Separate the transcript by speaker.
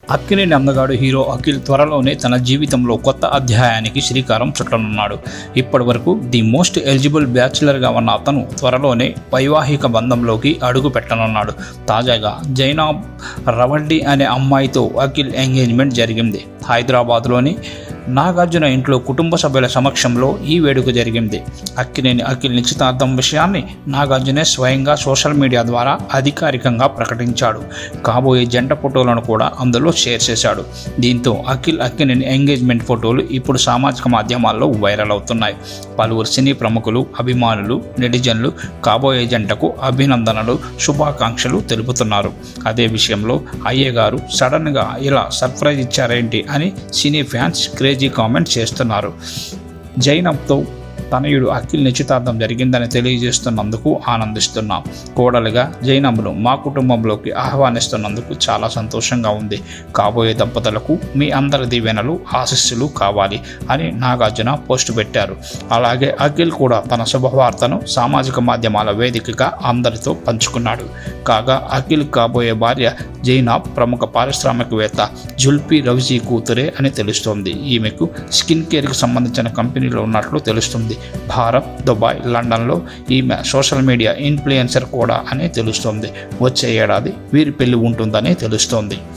Speaker 1: అక్కినేని అందగాడు హీరో అఖిల్ త్వరలోనే తన జీవితంలో కొత్త అధ్యాయానికి శ్రీకారం చుట్టనున్నాడు. ఇప్పటి వరకు ది మోస్ట్ ఎలిజిబుల్ బ్యాచులర్గా ఉన్న అతను త్వరలోనే వైవాహిక బంధంలోకి అడుగు పెట్టనున్నాడు. తాజాగా జైనాబ్ రవడ్డి అనే అమ్మాయితో అఖిల్ ఎంగేజ్మెంట్ జరిగింది. హైదరాబాద్లోని నాగార్జున ఇంట్లో కుటుంబ సభ్యుల సమక్షంలో ఈ వేడుక జరిగింది. అక్కినేని అఖిల్ నిశ్చితార్థం విషయాన్ని నాగార్జునే స్వయంగా సోషల్ మీడియా ద్వారా అధికారికంగా ప్రకటించాడు. కాబోయే జంట ఫోటోలను కూడా అందులో షేర్ చేశాడు. దీంతో అక్కినేని ఎంగేజ్మెంట్ ఫోటోలు ఇప్పుడు సామాజిక మాధ్యమాల్లో వైరల్ అవుతున్నాయి. పలువురు సినీ ప్రముఖులు, అభిమానులు, నెటిజన్లు కాబోయే జంటకు అభినందనలు, శుభాకాంక్షలు తెలుపుతున్నారు. అదే విషయంలో అయ్యగారు సడన్గా ఇలా సర్ప్రైజ్ ఇచ్చారేంటి అని సినీ ఫ్యాన్స్ క్రేజీ కామెంట్ చేస్తున్నారు. జైనబ్తో తనయుడు అఖిల్ నిశ్చితార్థం జరిగిందని తెలియజేస్తున్నందుకు ఆనందిస్తున్నాం. కోడలుగా జైనబ్ను మా కుటుంబంలోకి ఆహ్వానిస్తున్నందుకు చాలా సంతోషంగా ఉంది. కాబోయే దంపతులకు మీ అందరి దీవెనలు, ఆశీస్సులు కావాలి అని నాగార్జున పోస్టు పెట్టారు. అలాగే అఖిల్ కూడా తన శుభవార్తను సామాజిక మాధ్యమాల వేదికగా అందరితో పంచుకున్నాడు. కాగా అఖిల్ కాబోయే భార్య జైనాబ్ ప్రముఖ పారిశ్రామికవేత్త జుల్పీ రవిజీ కూతురే అని తెలుస్తోంది. ఈమెకు స్కిన్ కేర్కి సంబంధించిన కంపెనీలో ఉన్నట్లు తెలుస్తుంది. భారత్, దుబాయ్, లండన్లో ఈమె సోషల్ మీడియా ఇన్ఫ్లుయెన్సర్ కూడా అని తెలుస్తోంది. వచ్చే ఏడాది వీరి పెళ్లి ఉంటుందని తెలుస్తోంది.